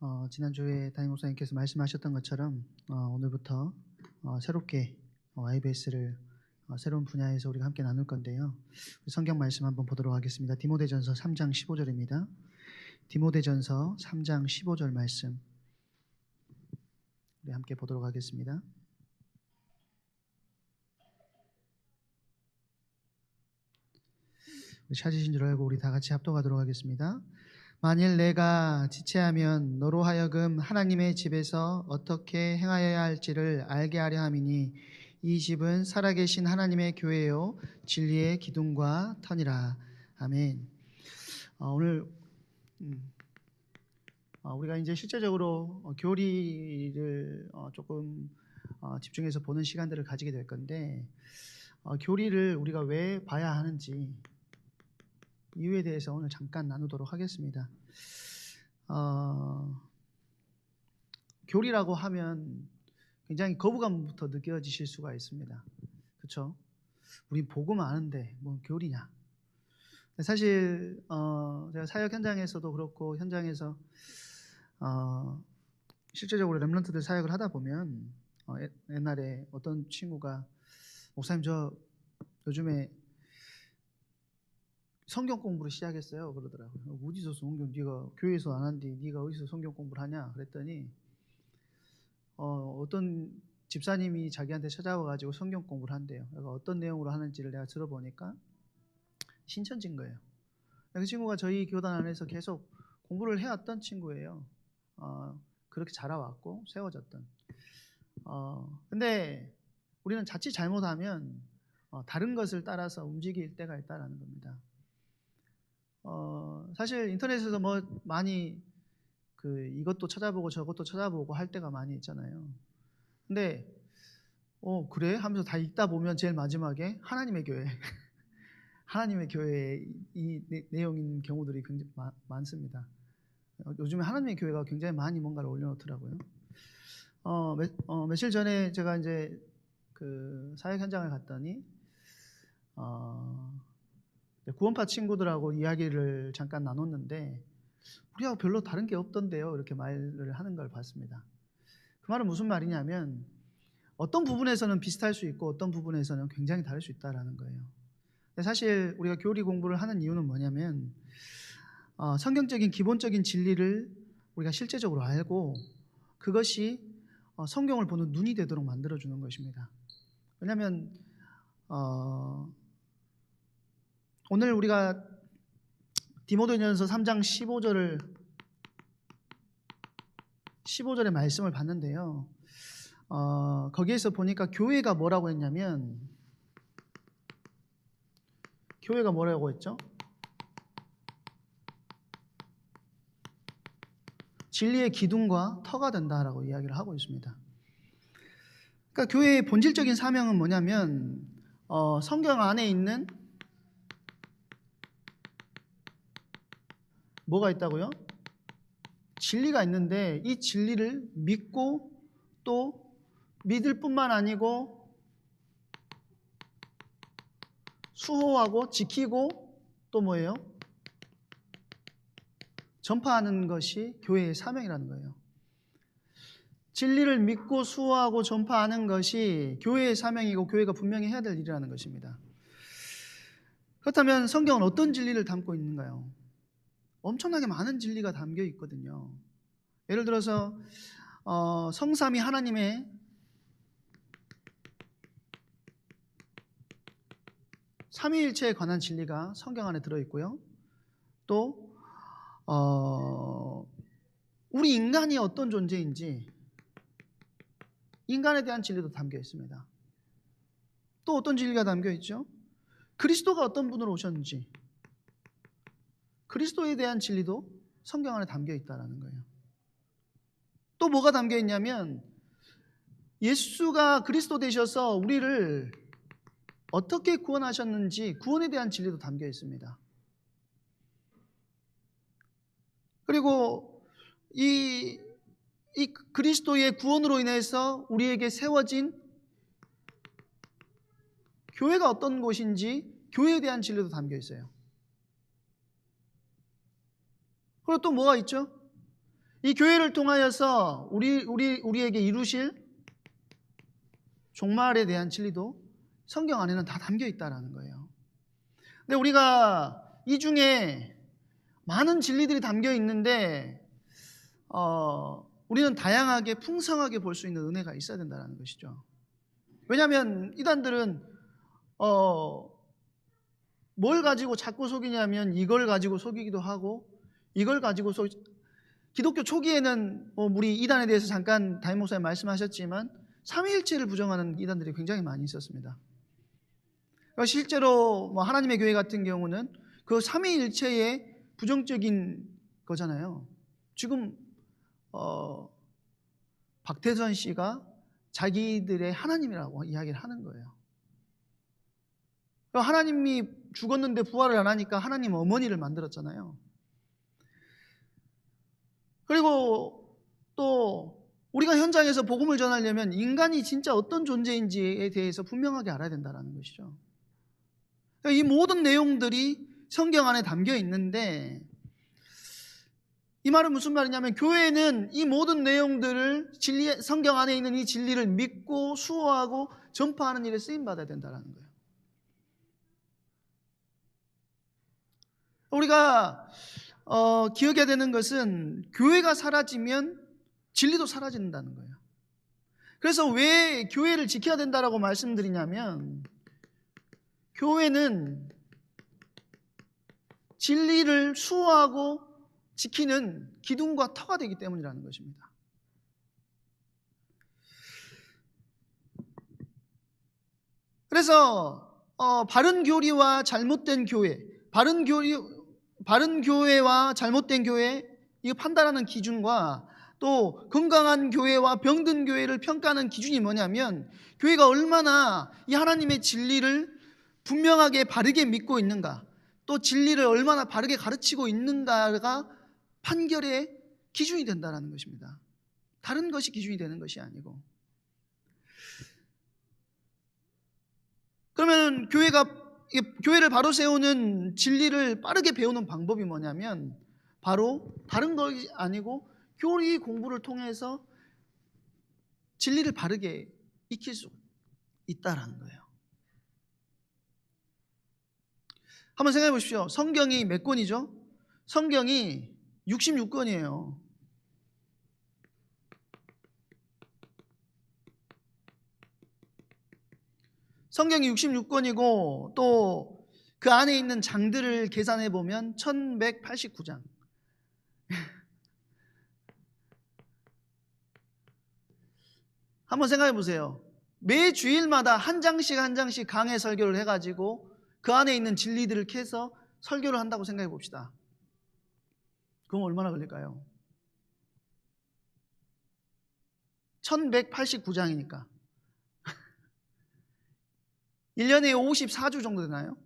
어, 지난주에 담임 목사님께서 말씀하셨던 것처럼 오늘부터 새롭게 IBS를 새로운 분야에서 우리가 함께 나눌 건데요. 성경 말씀 한번 보도록 하겠습니다. 디모데전서 3장 15절입니다. 디모데전서 3장 15절 말씀 우리 함께 보도록 하겠습니다. 찾으신 줄 알고 우리 다 같이 합독하도록 하겠습니다. 만일 내가 지체하면 너로 하여금 하나님의 집에서 어떻게 행하여야 할지를 알게 하려 함이니 이 집은 살아계신 하나님의 교회요 진리의 기둥과 터니라. 아멘. 오늘 우리가 이제 실제적으로 교리를 조금 집중해서 보는 시간들을 가지게 될 건데, 교리를 우리가 왜 봐야 하는지 이유에 대해서 오늘 잠깐 나누도록 하겠습니다. 교리라고 하면 굉장히 거부감부터 느껴지실 수가 있습니다. 그렇죠? 우린 복음 아는데 뭐 교리냐? 사실 제가 사역 현장에서도 그렇고 현장에서 실제적으로 렘넌트들 사역을 하다 보면 옛날에 어떤 친구가 목사님 저 요즘에 성경 공부를 시작했어요. 그러더라고요. 어디서 성경 네가 교회에서 안 한디 네가 어디서 성경 공부를 하냐? 그랬더니 어떤 집사님이 자기한테 찾아와가지고 성경 공부를 한대요. 그러니까 어떤 내용으로 하는지를 내가 들어보니까 신천지인 거예요. 그 친구가 저희 교단 안에서 계속 공부를 해왔던 친구예요. 그렇게 자라왔고 세워졌던. 근데 우리는 자칫 잘못하면 다른 것을 따라서 움직일 때가 있다라는 겁니다. 사실 인터넷에서 뭐 많이 이것도 찾아보고 저것도 찾아보고 할 때가 많이 있잖아요. 근데 그래? 하면서 다 읽다 보면 제일 마지막에 하나님의 교회 하나님의 교회의 이 내용인 경우들이 굉장히 많습니다. 요즘에 하나님의 교회가 굉장히 많이 뭔가를 올려놓더라고요. 며칠 전에 제가 이제 그 사역 현장을 갔더니 구원파 친구들하고 이야기를 잠깐 나눴는데 우리하고 별로 다른 게 없던데요, 이렇게 말을 하는 걸 봤습니다. 그 말은 무슨 말이냐면 어떤 부분에서는 비슷할 수 있고 어떤 부분에서는 굉장히 다를 수 있다는 거예요. 사실 우리가 교리 공부를 하는 이유는 뭐냐면 성경적인 기본적인 진리를 우리가 실제적으로 알고 그것이 성경을 보는 눈이 되도록 만들어주는 것입니다. 왜냐하면 오늘 우리가 디모데전서 3장 15절의 말씀을 봤는데요. 거기에서 보니까 교회가 뭐라고 했냐면, 교회가 뭐라고 했죠? 진리의 기둥과 터가 된다라고 이야기를 하고 있습니다. 그러니까 교회의 본질적인 사명은 뭐냐면 성경 안에 있는 뭐가 있다고요? 진리가 있는데 이 진리를 믿고 또 믿을 뿐만 아니고 수호하고 지키고 또 뭐예요? 전파하는 것이 교회의 사명이라는 거예요. 진리를 믿고 수호하고 전파하는 것이 교회의 사명이고 교회가 분명히 해야 될 일이라는 것입니다. 그렇다면 성경은 어떤 진리를 담고 있는가요? 엄청나게 많은 진리가 담겨 있거든요. 예를 들어서 성삼위 하나님의 삼위일체에 관한 진리가 성경 안에 들어있고요. 또 우리 인간이 어떤 존재인지 인간에 대한 진리도 담겨 있습니다. 또 어떤 진리가 담겨 있죠? 그리스도가 어떤 분으로 오셨는지 그리스도에 대한 진리도 성경 안에 담겨 있다는 거예요. 또 뭐가 담겨 있냐면 예수가 그리스도 되셔서 우리를 어떻게 구원하셨는지 구원에 대한 진리도 담겨 있습니다. 그리고 이 그리스도의 구원으로 인해서 우리에게 세워진 교회가 어떤 곳인지 교회에 대한 진리도 담겨 있어요. 그리고 또 뭐가 있죠? 이 교회를 통하여서 우리에게 이루실 종말에 대한 진리도 성경 안에는 다 담겨 있다라는 거예요. 근데 우리가 이 중에 많은 진리들이 담겨 있는데 우리는 다양하게 풍성하게 볼 수 있는 은혜가 있어야 된다는 것이죠. 왜냐하면 이단들은 뭘 가지고 자꾸 속이냐면 이걸 가지고 속이기도 하고 이걸 가지고 기독교 초기에는 우리 이단에 대해서 잠깐 담임 목사님 말씀하셨지만 삼위일체를 부정하는 이단들이 굉장히 많이 있었습니다. 실제로 하나님의 교회 같은 경우는 그 삼위일체의 부정적인 거잖아요. 지금 박태선 씨가 자기들의 하나님이라고 이야기를 하는 거예요. 하나님이 죽었는데 부활을 안 하니까 하나님 어머니를 만들었잖아요. 그리고 또 우리가 현장에서 복음을 전하려면 인간이 진짜 어떤 존재인지에 대해서 분명하게 알아야 된다는 것이죠. 이 모든 내용들이 성경 안에 담겨 있는데 이 말은 무슨 말이냐면 교회는 이 모든 내용들을 성경 안에 있는 이 진리를 믿고 수호하고 전파하는 일에 쓰임받아야 된다는 거예요. 우리가 기억해야 되는 것은 교회가 사라지면 진리도 사라진다는 거예요. 그래서 왜 교회를 지켜야 된다라고 말씀드리냐면 교회는 진리를 수호하고 지키는 기둥과 터가 되기 때문이라는 것입니다. 그래서 바른 교리와 잘못된 교회, 바른 교회와 잘못된 교회 이거 판단하는 기준과 또 건강한 교회와 병든 교회를 평가하는 기준이 뭐냐면 교회가 얼마나 이 하나님의 진리를 분명하게 바르게 믿고 있는가, 또 진리를 얼마나 바르게 가르치고 있는가가 판결의 기준이 된다는 것입니다. 다른 것이 기준이 되는 것이 아니고. 그러면 교회를 바로 세우는 진리를 빠르게 배우는 방법이 뭐냐면 바로 다른 것이 아니고 교리 공부를 통해서 진리를 바르게 익힐 수 있다라는 거예요. 한번 생각해 보십시오. 성경이 몇 권이죠? 성경이 66권이에요. 성경이 66권이고 또 그 안에 있는 장들을 계산해 보면 1189장. 한번 생각해 보세요. 매 주일마다 한 장씩 강해 설교를 해가지고 그 안에 있는 진리들을 캐서 설교를 한다고 생각해 봅시다. 그럼 얼마나 걸릴까요? 1189장이니까 1년에 54주 정도 되나요?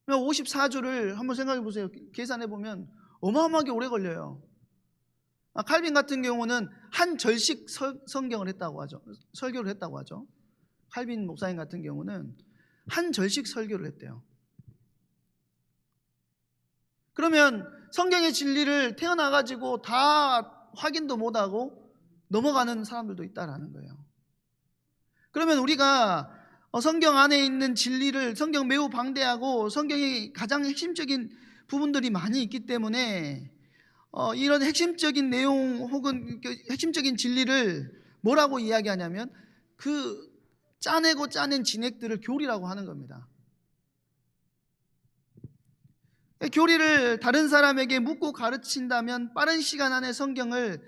54주를 한번 생각해 보세요. 계산해 보면 어마어마하게 오래 걸려요. 칼빈 같은 경우는 한 절씩 성경을 했다고 하죠. 설교를 했다고 하죠. 칼빈 목사님 같은 경우는 한 절씩 설교를 했대요. 그러면 성경의 진리를 태어나가지고 다 확인도 못하고 넘어가는 사람들도 있다라는 거예요. 그러면 우리가 성경 안에 있는 진리를, 성경 매우 방대하고 성경이 가장 핵심적인 부분들이 많이 있기 때문에 이런 핵심적인 내용 혹은 핵심적인 진리를 뭐라고 이야기하냐면 그 짜내고 짜낸 진액들을 교리라고 하는 겁니다. 교리를 다른 사람에게 묻고 가르친다면 빠른 시간 안에 성경을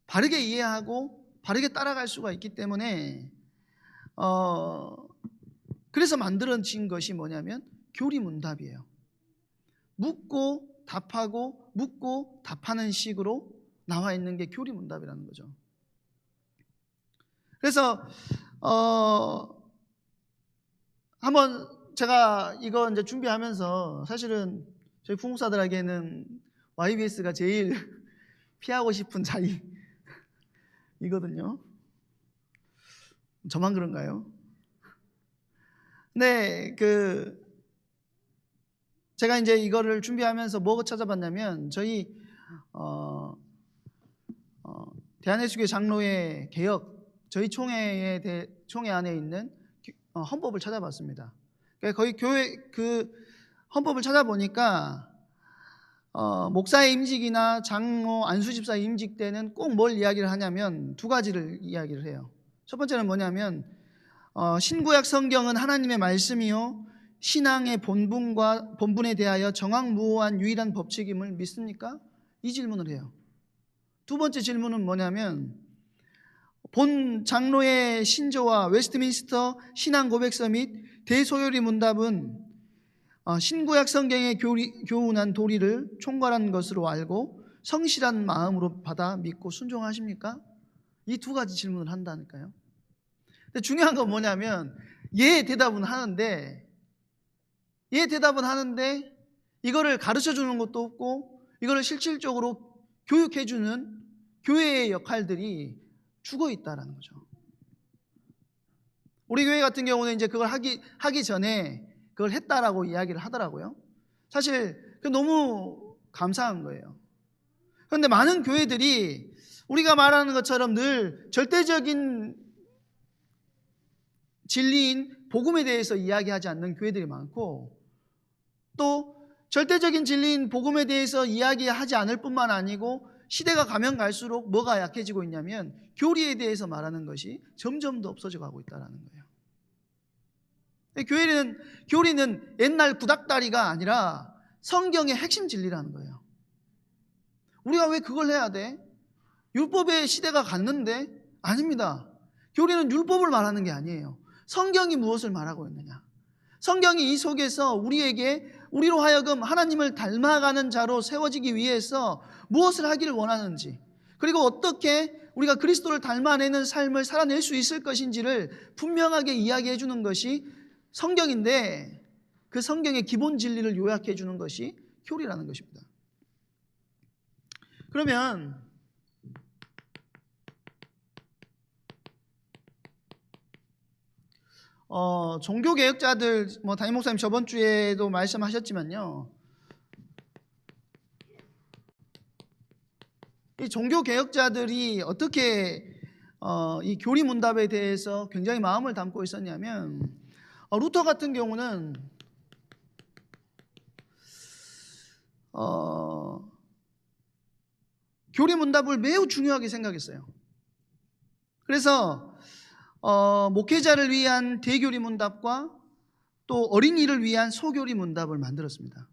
바르게 이해하고 바르게 따라갈 수가 있기 때문에 그래서 만들어진 것이 뭐냐면 교리문답이에요. 묻고 답하고 묻고 답하는 식으로 나와 있는 게 교리문답이라는 거죠. 그래서 한번 제가 이거 이제 준비하면서 사실은 저희 부목사들에게는 YBS가 제일 피하고 싶은 자리이거든요. 저만 그런가요? 네, 제가 이제 이거를 준비하면서 뭐 찾아봤냐면 저희 어, 대한예수교 장로회 개혁 저희 총회 안에 있는 헌법을 찾아봤습니다. 그러니까 거의 교회 그 헌법을 찾아보니까 목사의 임직이나 장로, 안수집사의 임직 때는 꼭 뭘 이야기를 하냐면 두 가지를 이야기를 해요. 첫 번째는 뭐냐면 신구약 성경은 하나님의 말씀이요 신앙의 본분에 대하여 정확무오한 유일한 법칙임을 믿습니까? 이 질문을 해요. 두 번째 질문은 뭐냐면 본 장로의 신조와 웨스트민스터 신앙 고백서 및 대소요리 문답은 신구약 성경의 교훈한 도리를 총괄한 것으로 알고 성실한 마음으로 받아 믿고 순종하십니까? 이 두 가지 질문을 한다니까요. 근데 중요한 건 뭐냐면 예 대답은 하는데 이거를 가르쳐 주는 것도 없고 이거를 실질적으로 교육해 주는 교회의 역할들이 죽어 있다라는 거죠. 우리 교회 같은 경우는 이제 그걸 하기 전에 그걸 했다라고 이야기를 하더라고요. 사실 그 너무 감사한 거예요. 그런데 많은 교회들이 우리가 말하는 것처럼 늘 절대적인 진리인 복음에 대해서 이야기하지 않는 교회들이 많고 또 절대적인 진리인 복음에 대해서 이야기하지 않을 뿐만 아니고 시대가 가면 갈수록 뭐가 약해지고 있냐면 교리에 대해서 말하는 것이 점점 더 없어져 가고 있다는 거예요. 교리는 옛날 구닥다리가 아니라 성경의 핵심 진리라는 거예요. 우리가 왜 그걸 해야 돼? 율법의 시대가 갔는데? 아닙니다. 교리는 율법을 말하는 게 아니에요. 성경이 무엇을 말하고 있느냐? 성경이 이 속에서 우리로 하여금 하나님을 닮아가는 자로 세워지기 위해서 무엇을 하기를 원하는지, 그리고 어떻게 우리가 그리스도를 닮아내는 삶을 살아낼 수 있을 것인지를 분명하게 이야기해 주는 것이 성경인데, 그 성경의 기본 진리를 요약해 주는 것이 교리라는 것입니다. 그러면 종교개혁자들, 담임 목사님 저번 주에도 말씀하셨지만요, 이 종교개혁자들이 어떻게 이 교리문답에 대해서 굉장히 마음을 담고 있었냐면, 루터 같은 경우는 교리문답을 매우 중요하게 생각했어요. 그래서 목회자를 위한 대교리 문답과 또 어린이를 위한 소교리 문답을 만들었습니다.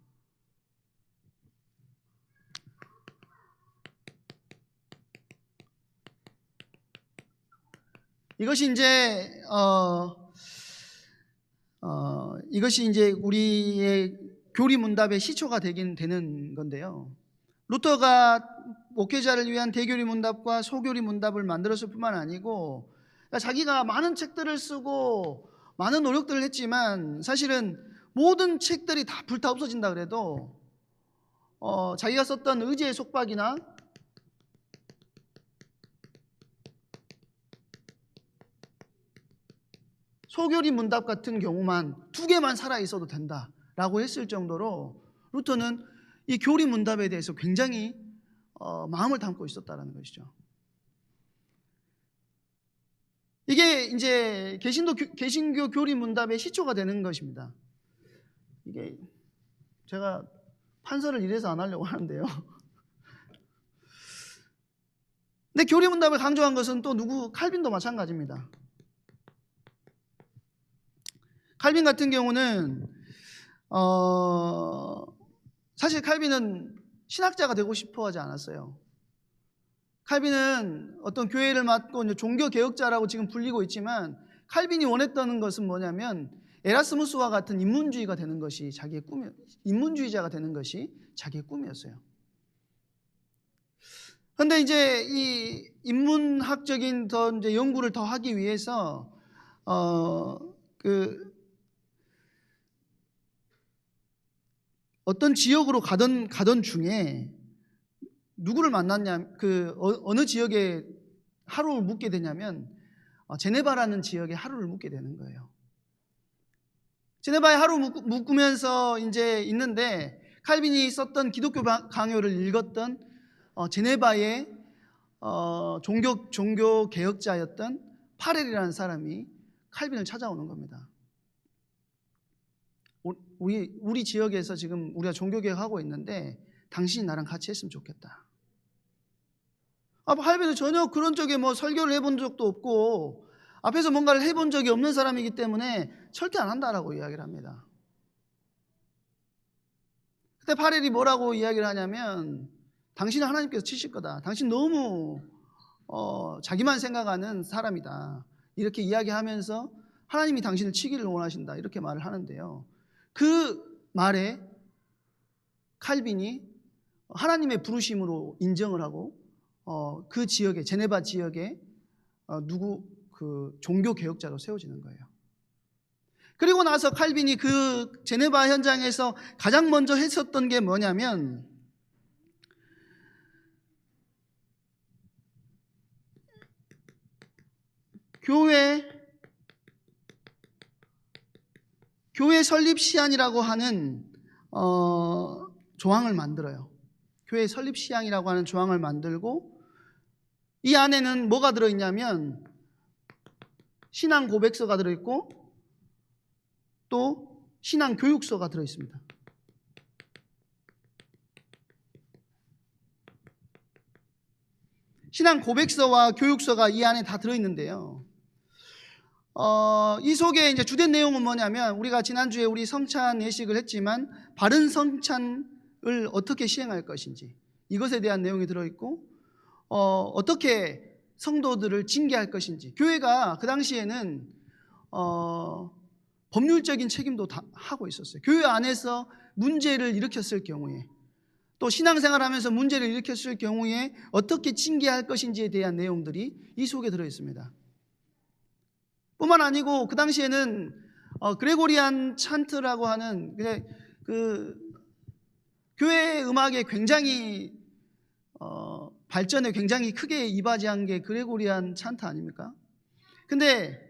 이것이 이제 우리의 교리 문답의 시초가 되는 건데요. 루터가 목회자를 위한 대교리 문답과 소교리 문답을 만들었을 뿐만 아니고, 자기가 많은 책들을 쓰고 많은 노력들을 했지만 사실은 모든 책들이 다 불타 없어진다 그래도 자기가 썼던 의지의 속박이나 소교리 문답 같은 경우만 2개만 살아있어도 된다라고 했을 정도로 루터는 이 교리 문답에 대해서 굉장히 마음을 담고 있었다는 것이죠. 이게 이제 개신교 교리 문답의 시초가 되는 것입니다. 이게 제가 판서를 이래서 안 하려고 하는데요. 근데 교리 문답을 강조한 것은 또 칼빈도 마찬가지입니다. 칼빈 같은 경우는 사실 칼빈은 신학자가 되고 싶어 하지 않았어요. 칼빈은 어떤 교회를 맡고 이제 종교개혁자라고 지금 불리고 있지만, 칼빈이 원했던 것은 뭐냐면 에라스무스와 같은 인문주의자가 되는 것이 자기의 꿈이었어요. 그런데 이제 이 인문학적인 이제 연구를 더 하기 위해서 어떤 지역으로 가던 중에 누구를 만났냐, 어느 지역에 하루를 묵게 되냐면 제네바라는 지역에 하루를 묵게 되는 거예요. 제네바에 하루 묵으면서 이제 있는데 칼빈이 썼던 기독교 강요를 읽었던 제네바의 종교 개혁자였던 파렐이라는 사람이 칼빈을 찾아오는 겁니다. 우리 지역에서 지금 우리가 종교 개혁하고 있는데 당신이 나랑 같이 했으면 좋겠다. 칼빈은 전혀 그런 쪽에 설교를 해본 적도 없고 앞에서 뭔가를 해본 적이 없는 사람이기 때문에 절대 안 한다라고 이야기를 합니다. 그때 파렐이 뭐라고 이야기를 하냐면 당신은 하나님께서 치실 거다. 당신 너무 자기만 생각하는 사람이다. 이렇게 이야기하면서 하나님이 당신을 치기를 원하신다. 이렇게 말을 하는데요. 그 말에 칼빈이 하나님의 부르심으로 인정을 하고 그 지역에 제네바 지역에 종교 개혁자로 세워지는 거예요. 그리고 나서 칼빈이 그 제네바 현장에서 가장 먼저 했었던 게 뭐냐면 교회 설립 시안이라고 하는 조항을 만들어요. 교회 설립 시안이라고 하는 조항을 만들고 이 안에는 뭐가 들어있냐면 신앙 고백서가 들어있고 또 신앙 교육서가 들어있습니다. 신앙 고백서와 교육서가 이 안에 다 들어있는데요. 이 속에 이제 주된 내용은 뭐냐면 우리가 지난주에 우리 성찬 예식을 했지만 바른 성찬을 어떻게 시행할 것인지 이것에 대한 내용이 들어있고 어떻게 성도들을 징계할 것인지 교회가 그 당시에는 법률적인 책임도 다 하고 있었어요. 교회 안에서 문제를 일으켰을 경우에 또 신앙생활하면서 문제를 일으켰을 경우에 어떻게 징계할 것인지에 대한 내용들이 이 속에 들어있습니다. 뿐만 아니고 그 당시에는 그레고리안 찬트라고 하는 그 교회 음악의 굉장히 발전에 굉장히 크게 이바지한 게 그레고리안 찬트 아닙니까? 근데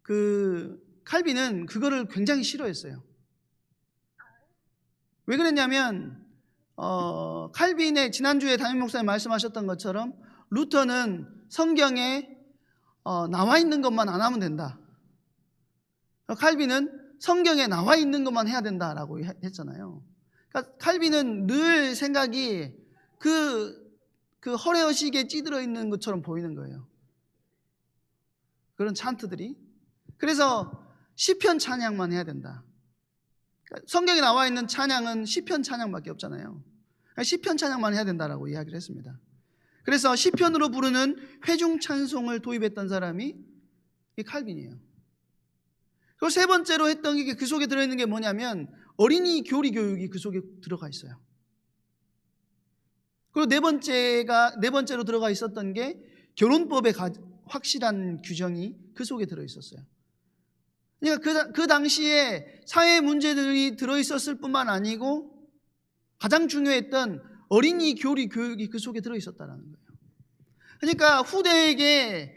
그 칼빈은 그거를 굉장히 싫어했어요. 왜 그랬냐면 칼빈의 지난주에 담임 목사님 말씀하셨던 것처럼 루터는 성경에 나와 있는 것만 안 하면 된다. 칼빈은 성경에 나와 있는 것만 해야 된다라고 했잖아요. 그러니까 칼빈은 늘 생각이 그 허례허식에 찌들어 있는 것처럼 보이는 거예요. 그런 찬트들이. 그래서 시편 찬양만 해야 된다. 그러니까 성경에 나와 있는 찬양은 시편 찬양밖에 없잖아요. 그러니까 시편 찬양만 해야 된다라고 이야기를 했습니다. 그래서 시편으로 부르는 회중 찬송을 도입했던 사람이 이 칼빈이에요. 그리고 세 번째로 했던 게 그 속에 들어있는 게 뭐냐면 어린이 교리 교육이 그 속에 들어가 있어요. 그리고 네 번째로 들어가 있었던 게 결혼법의 확실한 규정이 그 속에 들어 있었어요. 그러니까 그 당시에 사회 문제들이 들어 있었을 뿐만 아니고 가장 중요했던 어린이 교리 교육이 그 속에 들어 있었다는 거예요. 그러니까 후대에게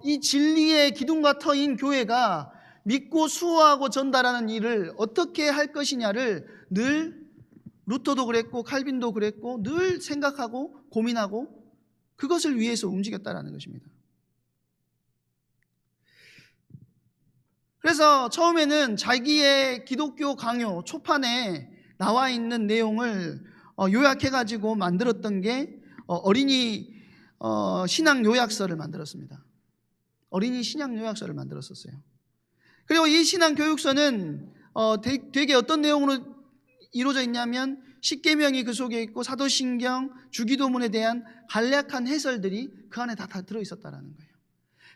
이 진리의 기둥과 터인 교회가 믿고 수호하고 전달하는 일을 어떻게 할 것이냐를 늘 루터도 그랬고 칼빈도 그랬고 늘 생각하고 고민하고 그것을 위해서 움직였다라는 것입니다. 그래서 처음에는 자기의 기독교 강요 초판에 나와 있는 내용을 요약해가지고 만들었던 게 어린이 신앙 요약서를 만들었습니다. 어린이 신앙 요약서를 만들었었어요. 그리고 이 신앙 교육서는 되게 어떤 내용으로 이루어져 있냐면 십계명이 그 속에 있고 사도신경, 주기도문에 대한 간략한 해설들이 그 안에 다 들어있었다는 거예요.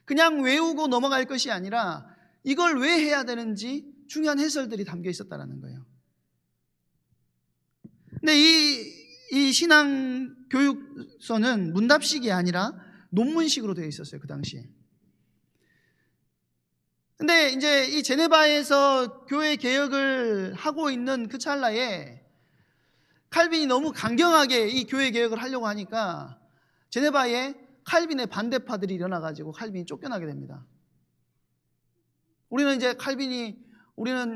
그냥 외우고 넘어갈 것이 아니라 이걸 왜 해야 되는지 중요한 해설들이 담겨 있었다는 거예요. 근데 이 신앙 교육서는 문답식이 아니라 논문식으로 되어 있었어요, 그 당시에. 근데 이제 이 제네바에서 교회 개혁을 하고 있는 그 찰나에 칼빈이 너무 강경하게 이 교회 개혁을 하려고 하니까 제네바에 칼빈의 반대파들이 일어나가지고 칼빈이 쫓겨나게 됩니다. 우리는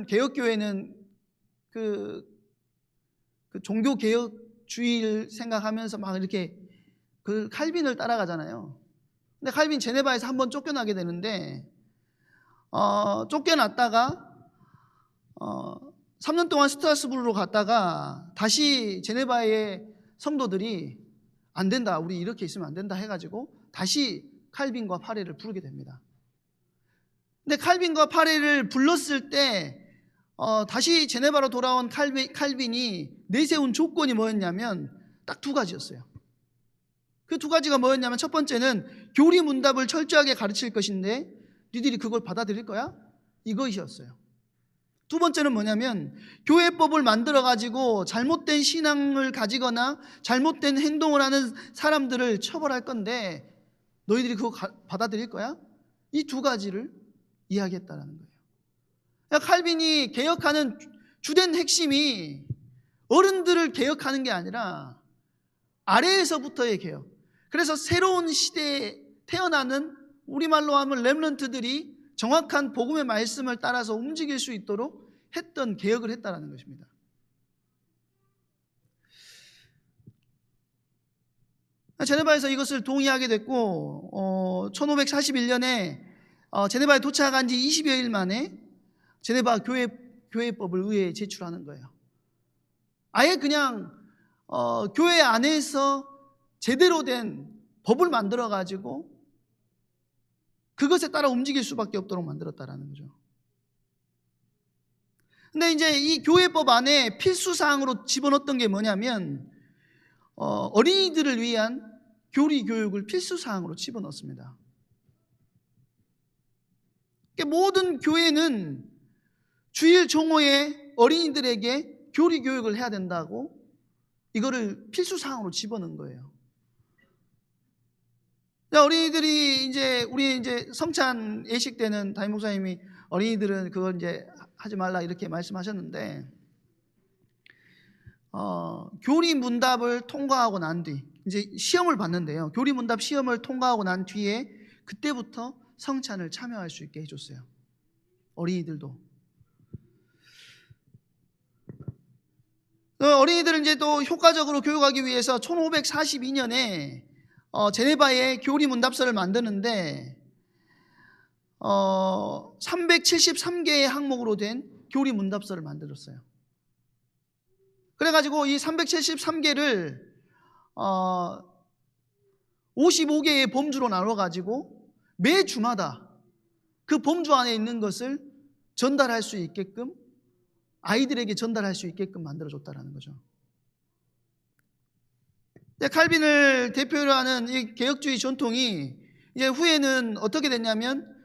개혁교회는 그 종교 개혁 개혁주의를 생각하면서 막 이렇게 그 칼빈을 따라가잖아요. 근데 칼빈 제네바에서 한번 쫓겨나게 되는데 쫓겨났다가 3년 동안 스트라스부르로 갔다가 다시 제네바의 성도들이 안 된다, 우리 이렇게 있으면 안 된다 해가지고 다시 칼빈과 파레를 부르게 됩니다. 근데 칼빈과 파레를 불렀을 때 다시 제네바로 돌아온 칼빈이 내세운 조건이 뭐였냐면 딱 두 가지였어요. 그 두 가지가 뭐였냐면, 첫 번째는 교리 문답을 철저하게 가르칠 것인데 니들이 그걸 받아들일 거야? 이것이었어요. 두 번째는 뭐냐면, 교회법을 만들어가지고 잘못된 신앙을 가지거나 잘못된 행동을 하는 사람들을 처벌할 건데 너희들이 그거 받아들일 거야? 이 두 가지를 이야기했다라는 거예요. 그러니까 칼빈이 개혁하는 주된 핵심이 어른들을 개혁하는 게 아니라 아래에서부터의 개혁. 그래서 새로운 시대에 태어나는, 우리말로 하면 렘넌트들이 정확한 복음의 말씀을 따라서 움직일 수 있도록 했던 개혁을 했다라는 것입니다. 제네바에서 이것을 동의하게 됐고 1541년에 제네바에 도착한 지 20여일 만에 제네바 교회법을 의회에 제출하는 거예요. 아예 그냥 교회 안에서 제대로 된 법을 만들어가지고 그것에 따라 움직일 수밖에 없도록 만들었다라는 거죠. 근데 이제 이 교회법 안에 필수사항으로 집어넣었던 게 뭐냐면 어린이들을 위한 교리 교육을 필수사항으로 집어넣습니다. 그러니까 모든 교회는 주일 종호에 어린이들에게 교리 교육을 해야 된다고 이거를 필수사항으로 집어넣은 거예요. 어린이들이 우리 이제 성찬 예식 때는 담임 목사님이 어린이들은 그걸 이제 하지 말라 이렇게 말씀하셨는데, 교리 문답을 통과하고 난 뒤 이제 시험을 봤는데요. 교리 문답 시험을 통과하고 난 뒤에 그때부터 성찬을 참여할 수 있게 해줬어요. 어린이들도. 어린이들은 이제 또 효과적으로 교육하기 위해서 1542년에 제네바에 교리 문답서를 만드는데 373개의 항목으로 된 교리 문답서를 만들었어요. 그래가지고 이 373개를 55개의 범주로 나눠가지고 매 주마다 그 범주 안에 있는 것을 전달할 수 있게끔, 아이들에게 전달할 수 있게끔 만들어줬다는 거죠. 칼빈을 대표로 하는 이 개혁주의 전통이 이제 후에는 어떻게 됐냐면,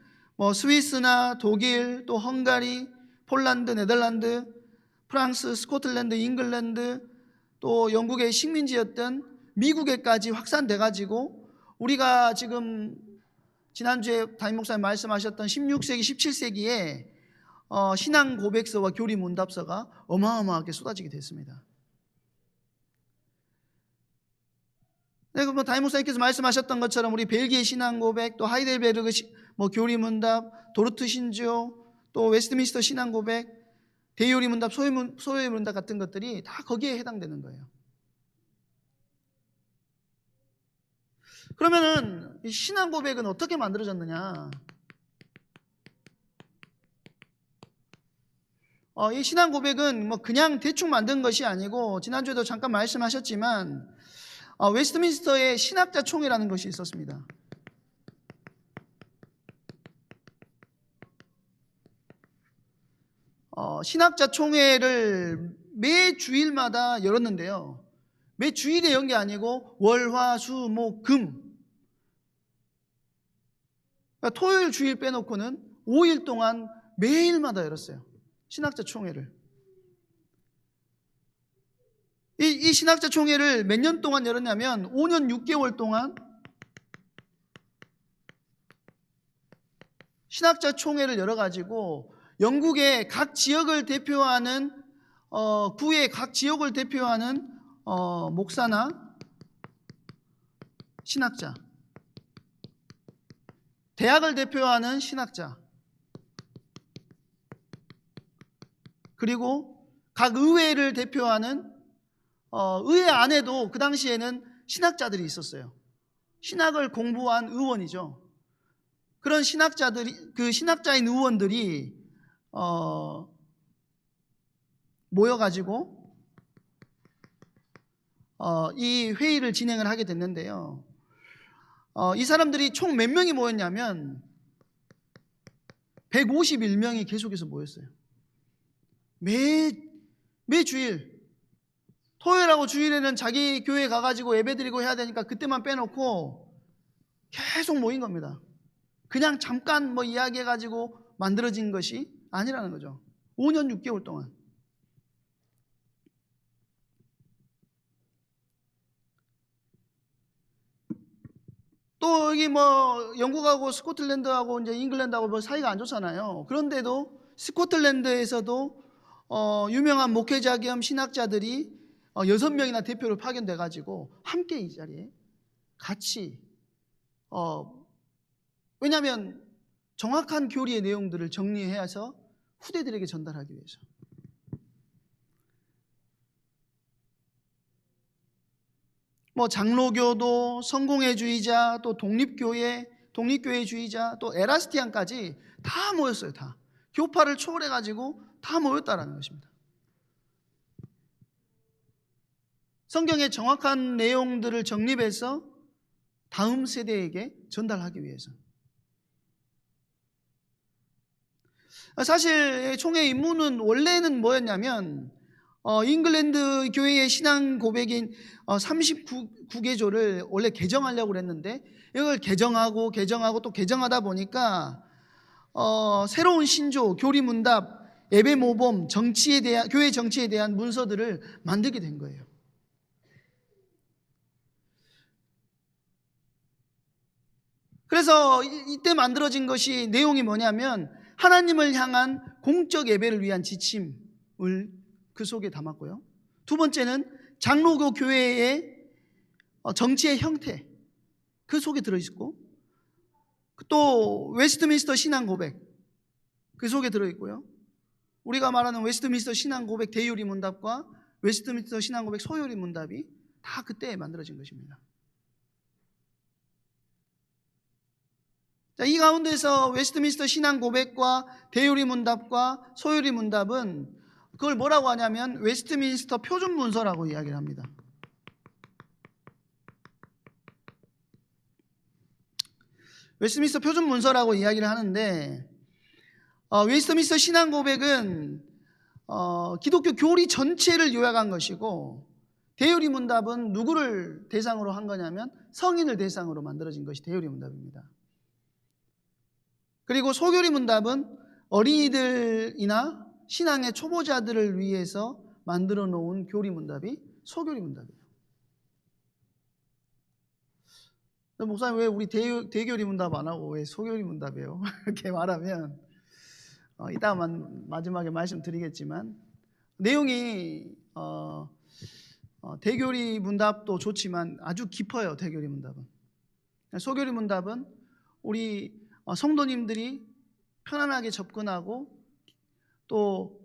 스위스나 독일, 또 헝가리, 폴란드, 네덜란드, 프랑스, 스코틀랜드, 잉글랜드, 또 영국의 식민지였던 미국에까지 확산돼가지고 우리가 지금 지난주에 담임 목사님 말씀하셨던 16세기, 17세기에 신앙 고백서와 교리 문답서가 어마어마하게 쏟아지게 됐습니다. 네, 담임 목사님께서 말씀하셨던 것처럼 우리 벨기에 신앙 고백, 또 하이델베르그 교리 문답, 도르트 신조, 또 웨스트민스터 신앙 고백, 대요리 문답, 소요리 문답 같은 것들이 다 거기에 해당되는 거예요. 그러면은 이 신앙 고백은 어떻게 만들어졌느냐? 이 신앙 고백은 그냥 대충 만든 것이 아니고, 지난주에도 잠깐 말씀하셨지만 웨스트민스터에 신학자 총회라는 것이 있었습니다. 신학자 총회를 매 주일마다 열었는데요. 매 주일에 연 게 아니고 월, 화, 수, 목, 금. 그러니까 토요일, 주일 빼놓고는 5일 동안 매일마다 열었어요. 신학자 총회를. 이 신학자 총회를 몇 년 동안 열었냐면 5년 6개월 동안 신학자 총회를 열어가지고 영국의 각 지역을 대표하는 구의 각 지역을 대표하는 목사나 신학자, 대학을 대표하는 신학자, 그리고 각 의회를 대표하는 의회 안에도 그 당시에는 신학자들이 있었어요. 신학을 공부한 의원이죠. 그런 신학자들이, 그 신학자인 의원들이 모여가지고 이 회의를 진행을 하게 됐는데요. 이 사람들이 총 몇 명이 모였냐면 151명이 계속해서 모였어요. 매 주일 토요일하고 주일에는 자기 교회 가가지고 예배드리고 해야 되니까 그때만 빼놓고 계속 모인 겁니다. 그냥 잠깐 뭐 이야기해가지고 만들어진 것이 아니라는 거죠. 5년 6개월 동안. 또 여기 뭐 영국하고 스코틀랜드하고 이제 잉글랜드하고 뭐 사이가 안 좋잖아요. 그런데도 스코틀랜드에서도 유명한 목회자 겸 신학자들이 6명이나 대표를 파견돼 가지고 함께 이 자리에 같이 왜냐하면 정확한 교리의 내용들을 정리해서 후대들에게 전달하기 위해서. 뭐 장로교도, 성공회주의자, 또 독립교회주의자, 또 에라스티안까지 다 모였어요. 다 교파를 초월해 가지고 다 모였다라는 것입니다. 성경의 정확한 내용들을 정립해서 다음 세대에게 전달하기 위해서. 사실 총회 임무는 원래는 뭐였냐면 잉글랜드 교회의 신앙 고백인 39개조를 원래 개정하려고 그랬는데 이걸 개정하고 또 개정하다 보니까 새로운 신조, 교리문답, 예배모범, 교회 정치에 대한 문서들을 만들게 된 거예요. 그래서 이때 만들어진 것이 내용이 뭐냐면 하나님을 향한 공적 예배를 위한 지침을 그 속에 담았고요. 두 번째는 장로교 교회의 정치의 형태 그 속에 들어있고, 또 웨스트민스터 신앙 고백 그 속에 들어있고요. 우리가 말하는 웨스트민스터 신앙 고백 대요리 문답과 웨스트민스터 신앙 고백 소요리 문답이 다 그때 만들어진 것입니다. 자, 이 가운데서 웨스트민스터 신앙 고백과 대요리 문답과 소요리 문답은 그걸 뭐라고 하냐면 웨스트민스터 표준 문서라고 이야기를 합니다. 웨스트민스터 표준 문서라고 이야기를 하는데 웨스트민스터 신앙 고백은 기독교 교리 전체를 요약한 것이고, 대요리 문답은 누구를 대상으로 한 거냐면 성인을 대상으로 만들어진 것이 대요리 문답입니다. 그리고 소교리 문답은 어린이들이나 신앙의 초보자들을 위해서 만들어 놓은 교리 문답이 소교리 문답이에요. 목사님 왜 우리 대교리 문답 안 하고 왜 소교리 문답이에요? 이렇게 말하면 이따가 마지막에 말씀드리겠지만 내용이 대교리 문답도 좋지만 아주 깊어요. 대교리 문답은. 소교리 문답은 우리 성도님들이 편안하게 접근하고 또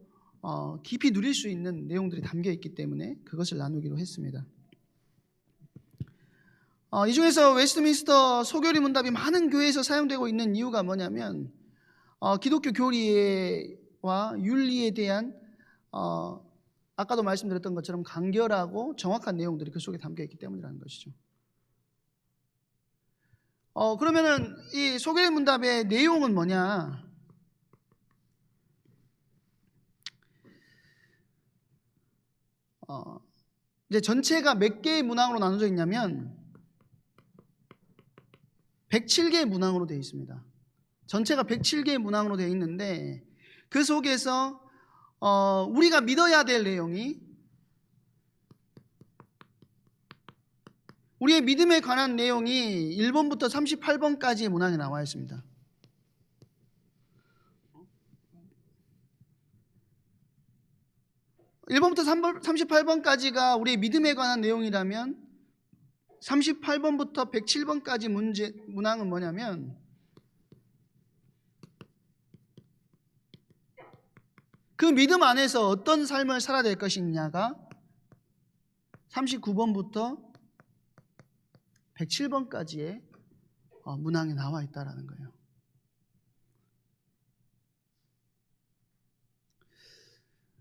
깊이 누릴 수 있는 내용들이 담겨 있기 때문에 그것을 나누기로 했습니다. 이 중에서 웨스트민스터 소교리 문답이 많은 교회에서 사용되고 있는 이유가 뭐냐면 기독교 교리와 윤리에 대한 아까도 말씀드렸던 것처럼 간결하고 정확한 내용들이 그 속에 담겨 있기 때문이라는 것이죠. 그러면은 이 소교리 문답의 내용은 뭐냐? 이제 전체가 몇 개의 문항으로 나눠져 있냐면 107개의 문항으로 되어 있습니다. 전체가 107개의 문항으로 되어 있는데 그 속에서 우리가 믿어야 될 내용이 우리의 믿음에 관한 내용이 1번부터 38번까지의 문항에 나와 있습니다. (1번부터 38번까지가) 우리의 믿음에 관한 내용이라면 38번부터 107번까지 문항은 뭐냐면 그 믿음 안에서 어떤 삶을 살아야 될 것이냐가 39번부터 107번까지의 문항에 나와 있다라는 거예요.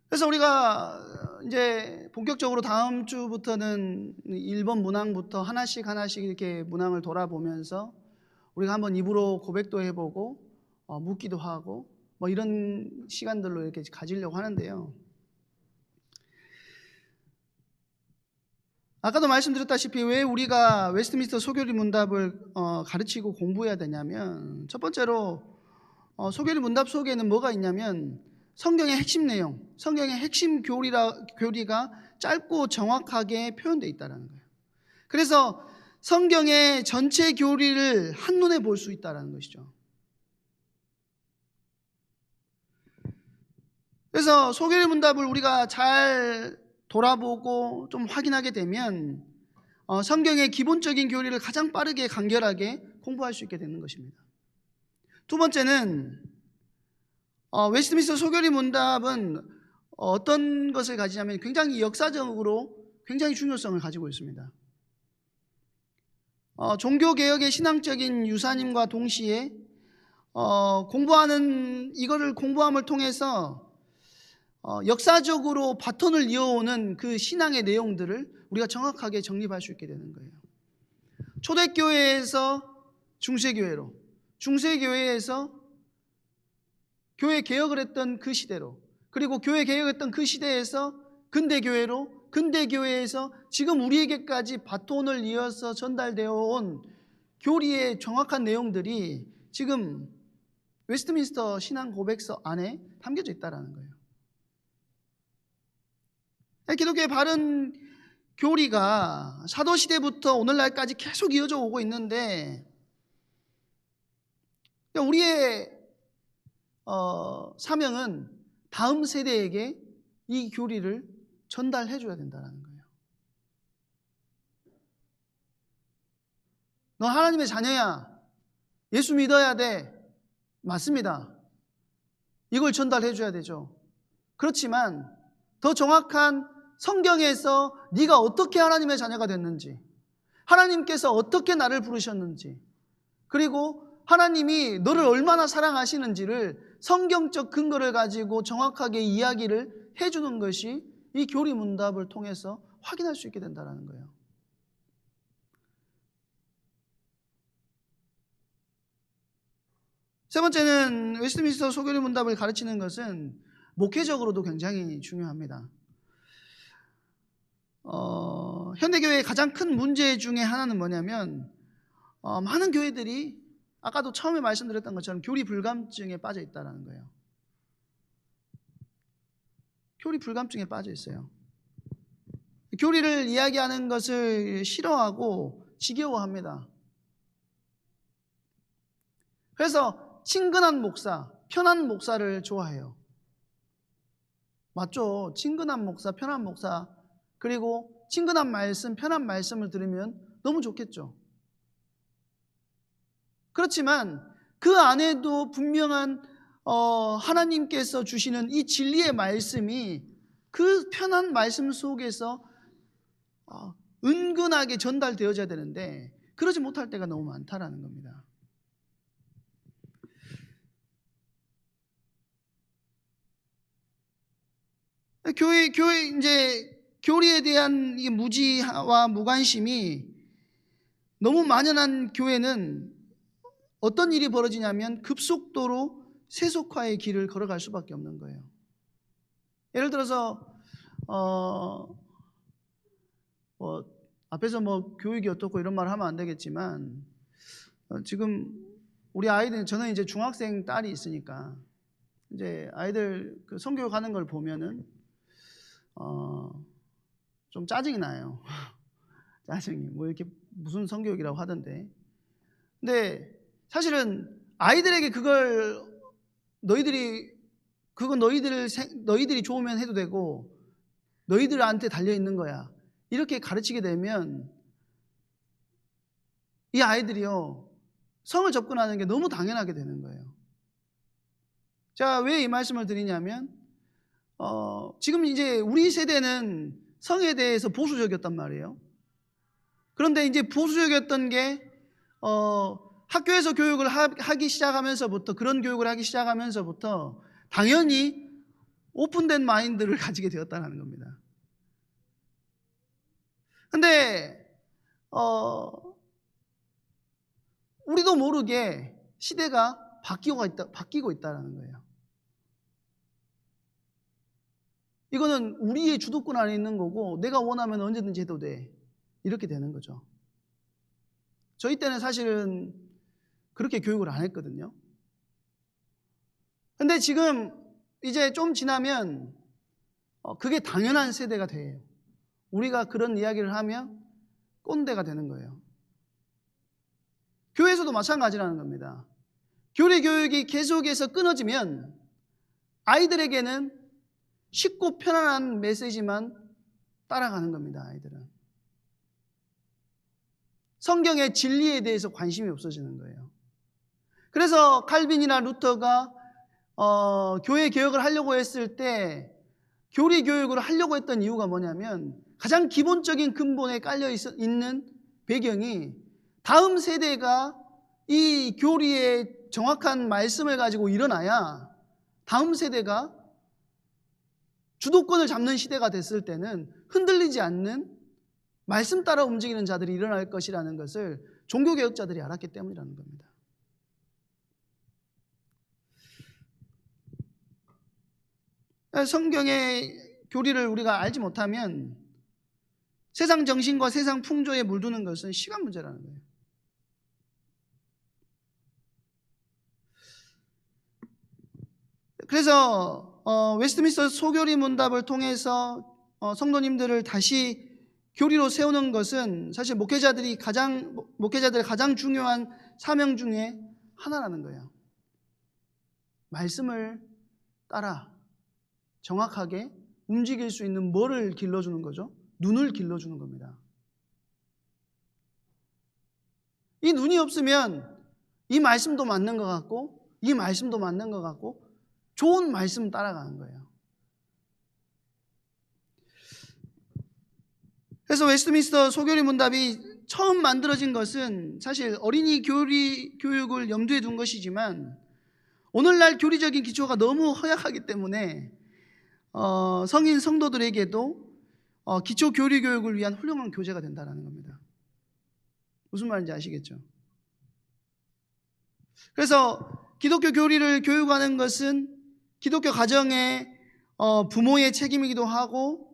그래서 우리가 이제 본격적으로 다음 주부터는 1번 문항부터 하나씩 이렇게 문항을 돌아보면서 우리가 한번 입으로 고백도 해보고 묻기도 하고 뭐 이런 시간들로 이렇게 가지려고 하는데요. 아까도 말씀드렸다시피 왜 우리가 웨스트민스터 소교리 문답을 가르치고 공부해야 되냐면, 첫 번째로 소교리 문답 속에는 뭐가 있냐면 성경의 핵심 내용, 성경의 핵심 교리가 짧고 정확하게 표현되어 있다는 거예요. 그래서 성경의 전체 교리를 한눈에 볼 수 있다는 것이죠. 그래서 소교리 문답을 우리가 잘 돌아보고 좀 확인하게 되면 성경의 기본적인 교리를 가장 빠르게 간결하게 공부할 수 있게 되는 것입니다. 두 번째는 웨스트민스터 소교리 문답은 어떤 것을 가지냐면 굉장히 역사적으로 굉장히 중요성을 가지고 있습니다. 종교개혁의 신앙적인 유산임과 동시에 이거를 공부함을 통해서 역사적으로 바톤을 이어오는 그 신앙의 내용들을 우리가 정확하게 정립할 수 있게 되는 거예요. 초대교회에서 중세교회로, 중세교회에서 교회 개혁을 했던 그 시대로, 그리고 교회 개혁했던 그 시대에서 근대교회로, 근대교회에서 지금 우리에게까지 바톤을 이어서 전달되어 온 교리의 정확한 내용들이 지금 웨스트민스터 신앙 고백서 안에 담겨져 있다는 거예요. 기독교의 바른 교리가 사도시대부터 오늘날까지 계속 이어져 오고 있는데, 우리의 사명은 다음 세대에게 이 교리를 전달해 줘야 된다는 거예요. 너 하나님의 자녀야, 예수 믿어야 돼. 맞습니다. 이걸 전달해 줘야 되죠. 그렇지만 더 정확한 성경에서 네가 어떻게 하나님의 자녀가 됐는지, 하나님께서 어떻게 나를 부르셨는지, 그리고 하나님이 너를 얼마나 사랑하시는지를 성경적 근거를 가지고 정확하게 이야기를 해주는 것이 이 교리 문답을 통해서 확인할 수 있게 된다는 거예요. 세 번째는 웨스트민스터 소교리 문답을 가르치는 것은 목회적으로도 굉장히 중요합니다. 현대교회의 가장 큰 문제 중에 하나는 뭐냐면 많은 교회들이 아까도 처음에 말씀드렸던 것처럼 교리 불감증에 빠져 있다는 거예요. 교리 불감증에 빠져 있어요. 교리를 이야기하는 것을 싫어하고 지겨워합니다. 그래서 친근한 목사, 편한 목사를 좋아해요. 맞죠? 친근한 목사, 편한 목사, 그리고 친근한 말씀, 편한 말씀을 들으면 너무 좋겠죠. 그렇지만 그 안에도 분명한 하나님께서 주시는 이 진리의 말씀이 그 편한 말씀 속에서 은근하게 전달되어져야 되는데 그러지 못할 때가 너무 많다라는 겁니다. 교리에 대한 이 무지와 무관심이 너무 만연한 교회는 어떤 일이 벌어지냐면 급속도로 세속화의 길을 걸어갈 수밖에 없는 거예요. 예를 들어서 앞에서 교육이 어떻고 이런 말을 하면 안 되겠지만 지금 우리 아이들, 저는 이제 중학생 딸이 있으니까 이제 아이들 그 성교육 하는 걸 보면은 좀 짜증이 나요. 짜증이 이렇게 무슨 성교육이라고 하던데. 근데 사실은 아이들에게 그건 너희들이 좋으면 해도 되고 너희들한테 달려 있는 거야, 이렇게 가르치게 되면 이 아이들이요 성을 접근하는 게 너무 당연하게 되는 거예요. 제가 왜 이 말씀을 드리냐면 지금 이제 우리 세대는 성에 대해서 보수적이었단 말이에요. 그런데 이제 보수적이었던 게 학교에서 교육을 하기 시작하면서부터, 그런 교육을 하기 시작하면서부터 당연히 오픈된 마인드를 가지게 되었다는 겁니다. 근데 우리도 모르게 시대가 바뀌고 있다는 거예요. 이거는 우리의 주도권 안에 있는 거고, 내가 원하면 언제든지 해도 돼, 이렇게 되는 거죠. 저희 때는 사실은 그렇게 교육을 안 했거든요. 근데 지금 이제 좀 지나면 그게 당연한 세대가 돼요. 우리가 그런 이야기를 하면 꼰대가 되는 거예요. 교회에서도 마찬가지라는 겁니다. 교리 교육이 계속해서 끊어지면 아이들에게는 쉽고 편안한 메시지만 따라가는 겁니다. 아이들은 성경의 진리에 대해서 관심이 없어지는 거예요. 그래서 칼빈이나 루터가 교회 개혁을 하려고 했을 때 교리 교육을 하려고 했던 이유가 뭐냐면, 가장 기본적인 근본에 깔려 있는 배경이 다음 세대가 이 교리의 정확한 말씀을 가지고 일어나야 다음 세대가 주도권을 잡는 시대가 됐을 때는 흔들리지 않는 말씀 따라 움직이는 자들이 일어날 것이라는 것을 종교개혁자들이 알았기 때문이라는 겁니다. 성경의 교리를 우리가 알지 못하면 세상 정신과 세상 풍조에 물드는 것은 시간 문제라는 거예요. 그래서 웨스트민스터 소교리 문답을 통해서 성도님들을 다시 교리로 세우는 것은 사실 목회자들의 가장 중요한 사명 중에 하나라는 거예요. 말씀을 따라 정확하게 움직일 수 있는 뭐를 길러주는 거죠? 눈을 길러주는 겁니다. 이 눈이 없으면 이 말씀도 맞는 것 같고 이 말씀도 맞는 것 같고 좋은 말씀 따라가는 거예요. 그래서 웨스트민스터 소교리 문답이 처음 만들어진 것은 사실 어린이 교육을 염두에 둔 것이지만, 오늘날 교리적인 기초가 너무 허약하기 때문에 성인 성도들에게도 기초 교리 교육을 위한 훌륭한 교재가 된다는 겁니다. 무슨 말인지 아시겠죠? 그래서 기독교 교리를 교육하는 것은 기독교 가정의 부모의 책임이기도 하고,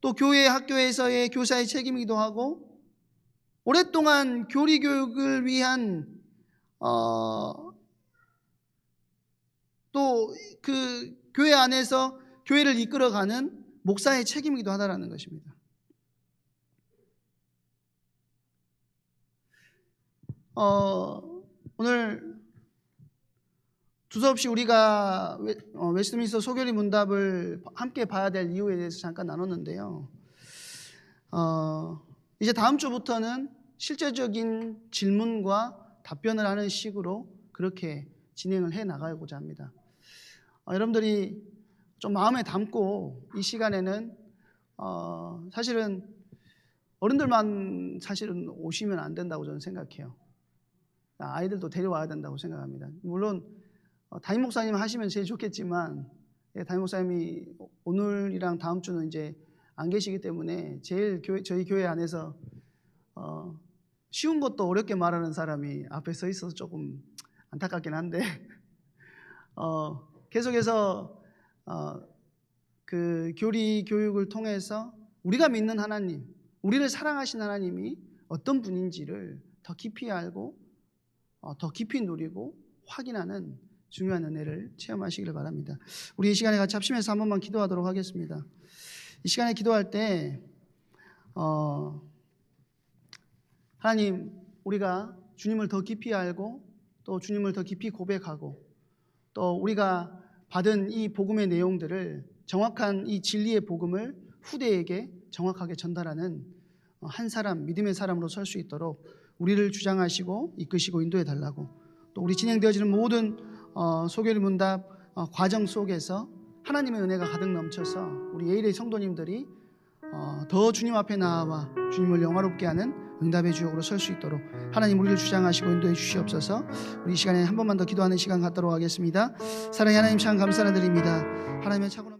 또 교회 학교에서의 교사의 책임이기도 하고, 오랫동안 교리 교육을 위한 또 그 교회 안에서 교회를 이끌어가는 목사의 책임이기도 하다라는 것입니다. 오늘 두서없이 우리가 웨스트민스터 소교리 문답을 함께 봐야 될 이유에 대해서 잠깐 나눴는데요. 이제 다음 주부터는 실제적인 질문과 답변을 하는 식으로 그렇게 진행을 해 나가고자 합니다. 여러분들이 좀 마음에 담고 이 시간에는 사실은 어른들만 사실은 오시면 안 된다고 저는 생각해요. 아이들도 데려와야 된다고 생각합니다. 물론 담임 목사님 하시면 제일 좋겠지만, 담임 목사님이 오늘이랑 다음 주는 이제 안 계시기 때문에 제일 저희 교회 안에서 쉬운 것도 어렵게 말하는 사람이 앞에 서 있어서 조금 안타깝긴 한데 계속해서 그 교리 교육을 통해서 우리가 믿는 하나님, 우리를 사랑하신 하나님이 어떤 분인지를 더 깊이 알고 더 깊이 누리고 확인하는 중요한 은혜를 체험하시기를 바랍니다. 우리 이 시간에 같이 합심해서 한 번만 기도하도록 하겠습니다. 이 시간에 기도할 때 하나님, 우리가 주님을 더 깊이 알고 또 주님을 더 깊이 고백하고 또 우리가 받은 이 복음의 내용들을, 정확한 이 진리의 복음을 후대에게 정확하게 전달하는 한 사람, 믿음의 사람으로 설 수 있도록 우리를 주장하시고 이끄시고 인도해 달라고, 또 우리 진행되어지는 모든 소교리 문답 과정 속에서 하나님의 은혜가 가득 넘쳐서 우리 예일의 성도님들이 더 주님 앞에 나아와 주님을 영화롭게 하는 응답의 주역으로 설 수 있도록 하나님 우리를 주장하시고 인도해 주시옵소서. 우리 이 시간에 한 번만 더 기도하는 시간 갖도록 하겠습니다. 사랑의 하나님 참 감사드립니다. 하나님의 차고